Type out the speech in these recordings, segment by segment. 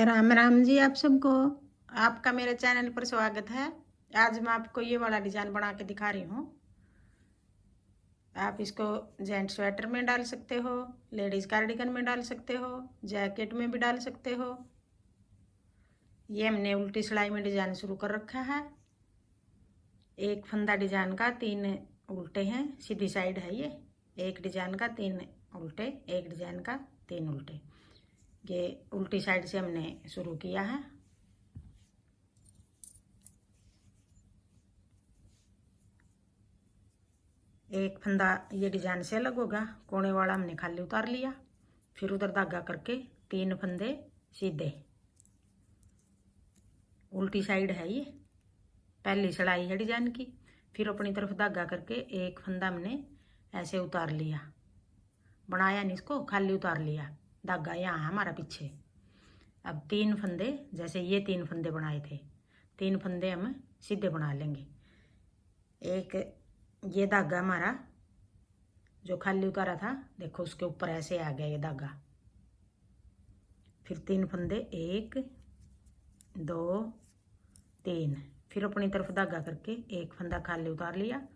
राम राम जी आप सबको। आपका मेरे चैनल पर स्वागत है। आज मैं आपको ये वाला डिजाइन बना के दिखा रही हूँ। आप इसको जेंट स्वेटर में डाल सकते हो, लेडीज कार्डिगन में डाल सकते हो, जैकेट में भी डाल सकते हो। ये हमने उल्टी सिलाई में डिजाइन शुरू कर रखा है। एक फंदा डिजाइन का 3 उल्टे हैं, सीधी साइड है ये। एक डिजाइन का 3 उल्टे, एक डिजाइन का 3 उल्टे। ये उल्टी साइड से हमने शुरू किया है। एक फंदा ये डिजाइन से अलग होगा, कोने वाला हमने खाली उतार लिया। फिर उधर धागा करके 3 फंदे सीधे, उल्टी साइड है ये, पहली सिलाई है डिजाइन की। फिर अपनी तरफ धागा करके एक फंदा हमने ऐसे उतार लिया, बनाया नहीं इसको, खाली उतार लिया। धागा यहाँ है हमारा पीछे। अब 3 फंदे, जैसे ये 3 फंदे बनाए थे, 3 फंदे हम सीधे बना लेंगे। एक ये धागा हमारा जो खाली उतारा था, देखो उसके ऊपर ऐसे आ गया ये धागा। फिर 3 फंदे, 1 2 3। फिर अपनी तरफ धागा करके एक फंदा खाली उतार लिया।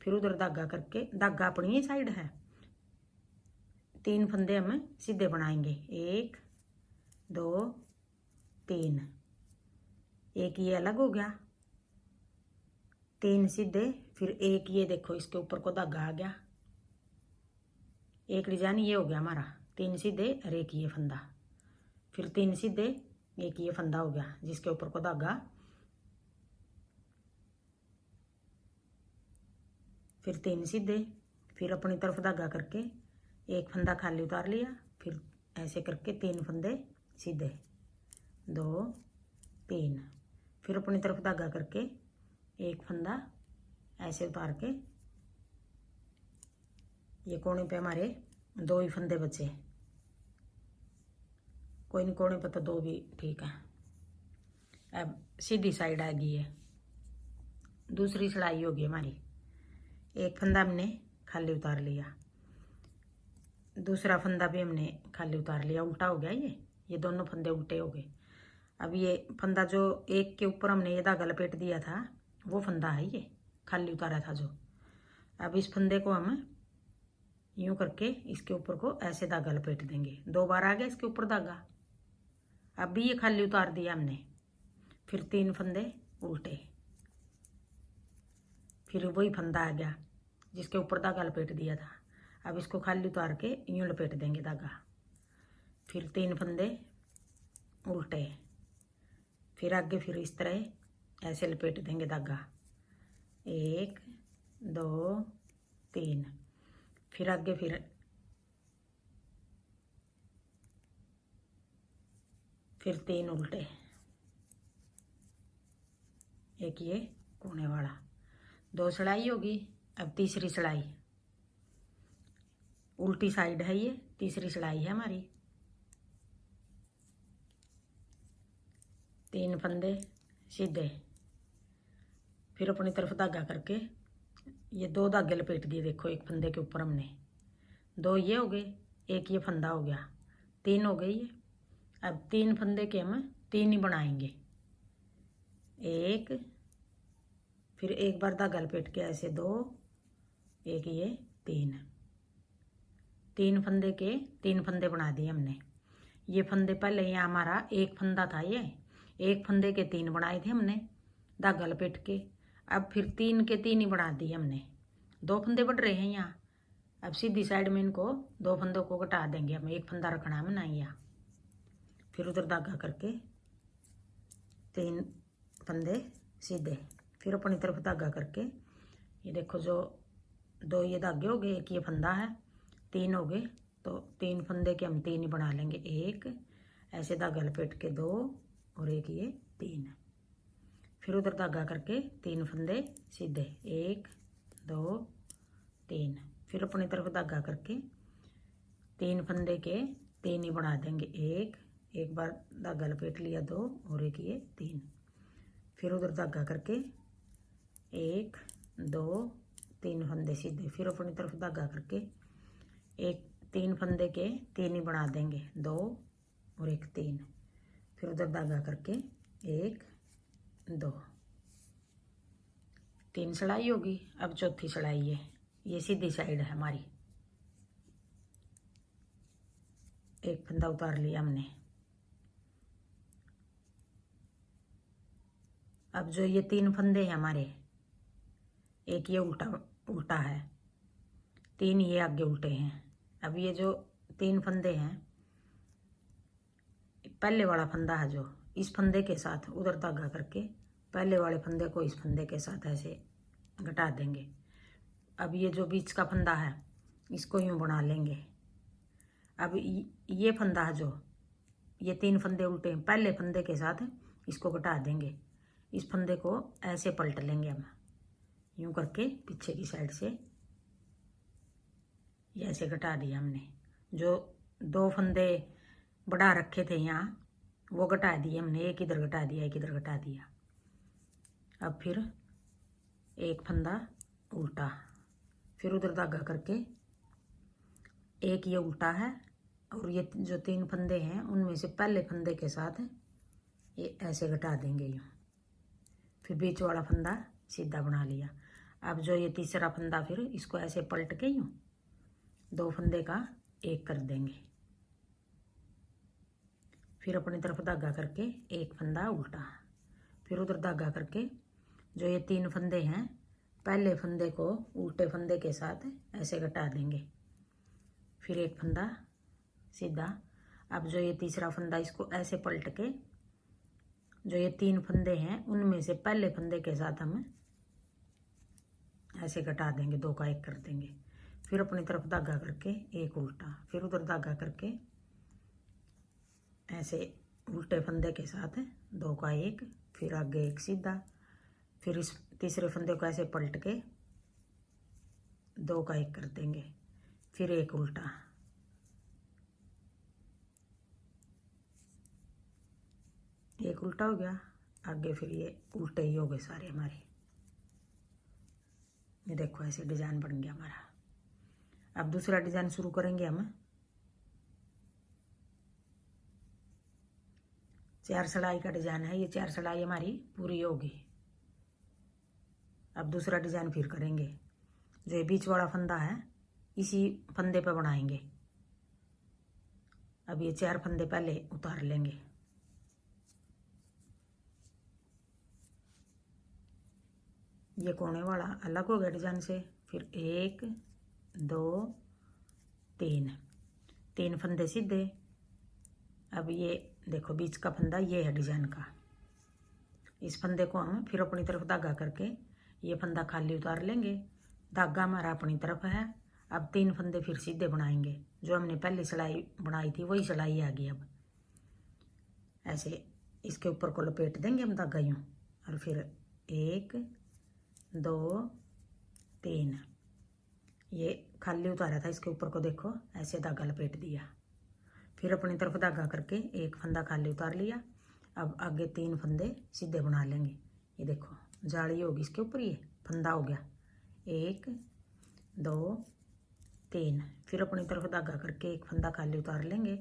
फिर उधर धागा करके, धागा अपनी ही साइड है, 3 फंदे हम सीधे बनाएंगे। 1 2 3। एक ये अलग हो गया, 3 सीधे। फिर एक ये देखो इसके ऊपर को धागा आ गया। एक डिजाइन ये हो गया हमारा, 3 सीधे और एक ये फंदा। फिर 3 सीधे, एक ये फंदा हो गया जिसके ऊपर को धागा। फिर 3 सीधे। फिर अपनी तरफ धागा करके एक फंदा खाली उतार लिया। फिर ऐसे करके 3 फंदे सीधे, 2 3। फिर अपनी तरफ धागा करके एक फंदा ऐसे उतार के, ये कोने पे हमारे 2 ही फंदे बचे। कोई नहीं, कोने पे तो 2 भी ठीक है। अब सीधी साइड आ गई है, दूसरी सिलाई होगी हमारी। एक फंदा हमने खाली उतार लिया, दूसरा फंदा भी हमने खाली उतार लिया। उल्टा हो गया ये दोनों फंदे उल्टे हो गए। अब ये फंदा जो एक के ऊपर हमने ये धागा लपेट दिया था, वो फंदा है ये खाली उतारा था जो। अब इस फंदे को हम यूं करके इसके ऊपर को ऐसे धागा लपेट देंगे। 2 बार आ गया इसके ऊपर धागा। अब भी ये खाली उतार दिया हमने। फिर 3 फंदे उल्टे। फिर वही फंदा आ गया जिसके ऊपर धागा लपेट दिया था। अब इसको खाली उतार के यूं लपेट देंगे धागा। फिर 3 फंदे उल्टे। फिर आगे फिर इस तरह ऐसे लपेट देंगे धागा। 1 2 3। फिर आगे फिर 3 उल्टे, एक ये कोने वाला। 2 सिलाई होगी। अब तीसरी सिलाई, उल्टी साइड है ये, तीसरी सिलाई है हमारी। 3 फंदे सीधे। फिर अपनी तरफ धागा करके ये 2 धागे लपेट दिए, देखो एक फंदे के ऊपर हमने। 2 ये हो गए, एक ये फंदा हो गया, 3 हो गई ये। अब 3 फंदे के हम 3 ही बनाएंगे। 1, फिर एक बार धागा लपेट के ऐसे 2, एक ये 3। 3 फंदे के 3 फंदे बना दिए हमने। ये फंदे पहले यहाँ हमारा एक फंदा था, ये एक फंदे के 3 बनाए थे हमने धागा लपेट के। अब फिर 3 के 3 ही बना दिए हमने। 2 फंदे बढ़ रहे हैं यहाँ। अब सीधी साइड में इनको 2 फंदों को घटा देंगे हम, एक फंदा रखना है ना यहाँ। फिर उधर धागा करके 3 फंदे सीधे। फिर अपनी तरफ धागा करके ये देखो जो 2 ये धागे हो गए, एक ये फंदा है, 3 हो गए। तो 3 फंदे के हम 3 ही बना लेंगे। एक ऐसे धागा लपेट के 2 और एक ये 3। फिर उधर धागा करके 3 फंदे सीधे, 1 2 3। फिर अपनी तरफ धागा करके 3 फंदे के 3 ही बना देंगे। एक बार धागा लपेट लिया 2 और एक ये 3। फिर उधर धागा करके 1 2 3 फंदे सीधे। फिर अपनी तरफ धागा करके 3 फंदे के 3 ही बना देंगे, 2 और एक 3। फिर उधर धागा करके 1 2 3 सिलाई होगी। अब चौथी सिलाई है, ये सीधी साइड है हमारी। एक फंदा उतार लिया हमने। अब जो ये 3 फंदे हैं हमारे, एक ये उल्टा उल्टा है, 3 ये आगे उल्टे हैं। अब ये जो 3 फंदे हैं, पहले वाला फंदा है जो, इस फंदे के साथ उधर धागा करके पहले वाले फंदे को इस फंदे के साथ ऐसे घटा देंगे। अब ये जो बीच का फंदा है इसको यूं बना लेंगे। अब ये फंदा है जो, ये 3 फंदे उल्टे हैं, पहले फंदे के साथ इसको घटा देंगे। इस फंदे को ऐसे पलट लेंगे हम, यूं करके पीछे की साइड से ये ऐसे घटा दिया हमने। जो 2 फंदे बढ़ा रखे थे यहाँ, वो घटा दिए हमने। एक इधर घटा दिया, एक इधर घटा दिया। अब फिर एक फंदा उल्टा, फिर उधर धागा करके एक ये उल्टा है, और ये जो 3 फंदे हैं उनमें से पहले फंदे के साथ ये ऐसे घटा देंगे यूँ। फिर बीच वाला फंदा सीधा बना लिया। अब जो ये तीसरा फंदा, फिर इसको ऐसे पलट के यूँ 2 फंदे का एक कर देंगे। फिर अपनी तरफ धागा करके एक फंदा उल्टा, फिर उधर धागा करके जो ये 3 फंदे हैं, पहले फंदे को उल्टे फंदे के साथ ऐसे घटा देंगे। फिर एक फंदा सीधा। अब जो ये तीसरा फंदा, इसको ऐसे पलट के जो ये 3 फंदे हैं उनमें से पहले फंदे के साथ हम ऐसे घटा देंगे, 2 का 1 कर देंगे। फिर अपनी तरफ धागा करके एक उल्टा, फिर उधर धागा करके ऐसे उल्टे फंदे के साथ 2 का 1, फिर आगे एक सीधा, फिर इस तीसरे फंदे को ऐसे पलट के 2 का 1 कर देंगे। फिर एक उल्टा, एक उल्टा हो गया। आगे फिर ये उल्टे ही हो गए सारे हमारे। ये देखो ऐसे डिजाइन बन गया हमारा। अब दूसरा डिजाइन शुरू करेंगे हम। 4 सिलाई का डिजाइन है ये, 4 सिलाई हमारी पूरी होगी। अब दूसरा डिजाइन फिर करेंगे। जो ये बीच वाला फंदा है इसी फंदे पे बनाएंगे। अब ये 4 फंदे पहले उतार लेंगे। ये कोने वाला अलग हो गया डिजाइन से। फिर 1 2 3 फंदे सीधे। अब ये देखो बीच का फंदा ये है डिजाइन का। इस फंदे को हम फिर अपनी तरफ धागा करके ये फंदा खाली उतार लेंगे। धागा हमारा अपनी तरफ है। अब 3 फंदे फिर सीधे बनाएंगे। जो हमने पहले सिलाई बनाई थी वही सिलाई आ गई। अब ऐसे इसके ऊपर को लपेट देंगे हम धागा यूँ, और फिर 1 2 3 ये खाली उतारा था, इसके ऊपर को देखो ऐसे धागा लपेट दिया। फिर अपनी तरफ धागा करके एक फंदा खाली उतार लिया। अब आगे 3 फंदे सीधे बना लेंगे। ये देखो जाली होगी इसके ऊपर, ये फंदा हो गया 1 2 3। फिर अपनी तरफ धागा करके एक फंदा खाली उतार लेंगे,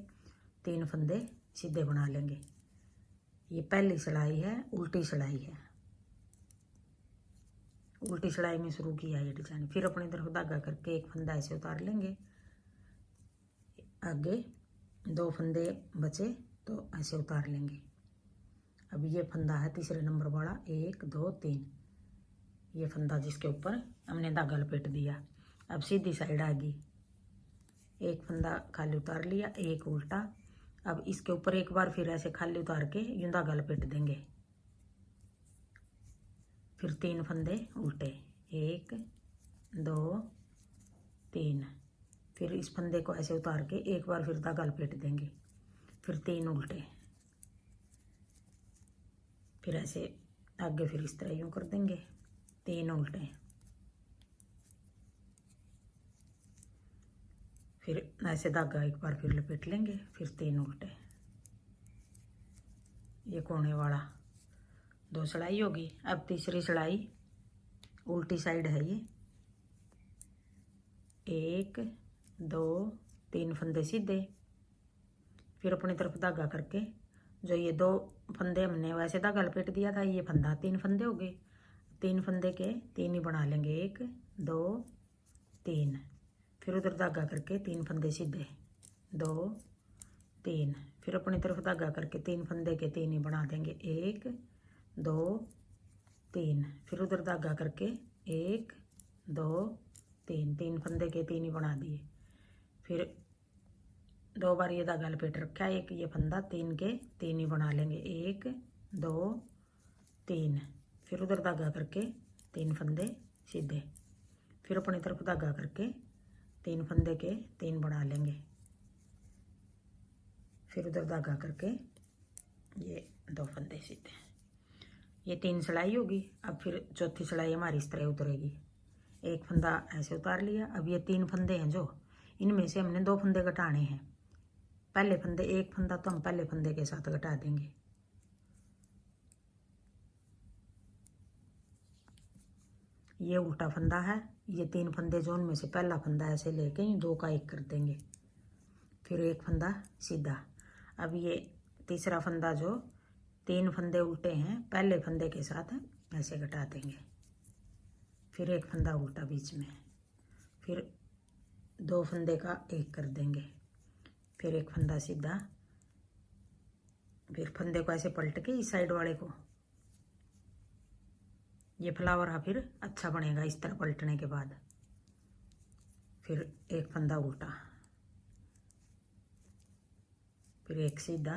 3 फंदे सीधे बना लेंगे। ये पहली सिलाई है, उल्टी सिलाई है। उल्टी सिलाई में शुरू किया ये डिजाइन। फिर अपनी तरफ धागा करके एक फंदा ऐसे उतार लेंगे। आगे 2 फंदे बचे तो ऐसे उतार लेंगे। अब ये फंदा है तीसरे नंबर वाला, 1 2 3। ये फंदा जिसके ऊपर हमने धागा लपेट दिया। अब सीधी साइड आ गई। एक फंदा खाली उतार लिया, एक उल्टा। अब इसके ऊपर एक बार फिर ऐसे खाली उतार के यूं धागा लपेट देंगे। फिर 3 फंदे उल्टे, 1 2 3। फिर इस फंदे को ऐसे उतार के एक बार फिर धागा लपेट देंगे। फिर 3 उल्टे, फिर ऐसे आगे फिर इस तरह यूं कर देंगे, 3 उल्टे। फिर ऐसे धागा एक बार फिर लपेट लेंगे, फिर 3 उल्टे। ये कोने वाला 2 सिलाई होगी। अब तीसरी सिलाई उल्टी साइड है ये, 1 2 3 फंदे सीधे। फिर अपनी तरफ धागा करके जो ये 2 फंदे हमने वैसे धागा लपेट दिया था, ये फंदा 3 फंदे हो गए। 3 फंदे के 3 ही बना लेंगे, 1 2 3। फिर उधर धागा करके 3 फंदे सीधे, 2 3। फिर अपनी तरफ धागा करके 3 फंदे के 3 ही बना देंगे, 1 2 3। फिर उधर धागा करके 1 2 3, 3 फंदे के 3 ही बना दिए। फिर 2 बार ये धागा लपेट रखा है, एक ये फंदा, 3 के 3 ही बना लेंगे, 1 2 3। फिर उधर धागा करके 3 फंदे सीधे। फिर अपनी तरफ धागा करके 3 फंदे के 3 बना लेंगे। फिर उधर धागा करके ये 2 फंदे सीधे। ये 3 सिलाई होगी। अब फिर चौथी सिलाई हमारी इस तरह उतरेगी। एक फंदा ऐसे उतार लिया। अब ये 3 फंदे हैं जो, इनमें से हमने 2 फंदे घटाने हैं। पहले फंदे, एक फंदा तो हम पहले फंदे के साथ घटा देंगे। ये उल्टा फंदा है। ये 3 फंदे जो, उनमें से पहला फंदा ऐसे लेके 2 का 1 कर देंगे। फिर एक फंदा सीधा। अब ये तीसरा फंदा जो, 3 फंदे उल्टे हैं, पहले फंदे के साथ ऐसे घटा देंगे। फिर एक फंदा उल्टा बीच में। फिर 2 फंदे का 1 कर देंगे। फिर एक फंदा सीधा। फिर फंदे को ऐसे पलट के इस साइड वाले को, ये फ्लावर है फिर अच्छा बनेगा इस तरह पलटने के बाद। फिर एक फंदा उल्टा, फिर एक सीधा।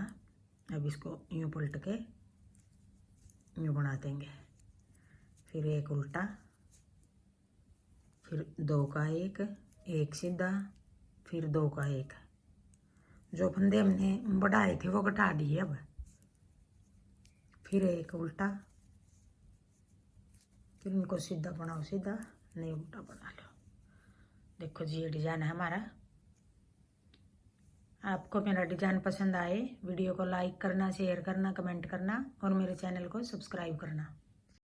अब इसको यूं पलट के यूं बना देंगे। फिर एक उल्टा, फिर 2 का 1, एक सीधा, फिर 2 का 1। जो फंदे हमने बढ़ाए थे वो घटा दिए। अब फिर एक उल्टा, फिर इनको सीधा बनाओ, सीधा नहीं उल्टा बना लो। देखो जी ये डिज़ाइन है हमारा। आपको मेरा डिज़ाइन पसंद आए, वीडियो को लाइक करना, शेयर करना, कमेंट करना और मेरे चैनल को सब्सक्राइब करना।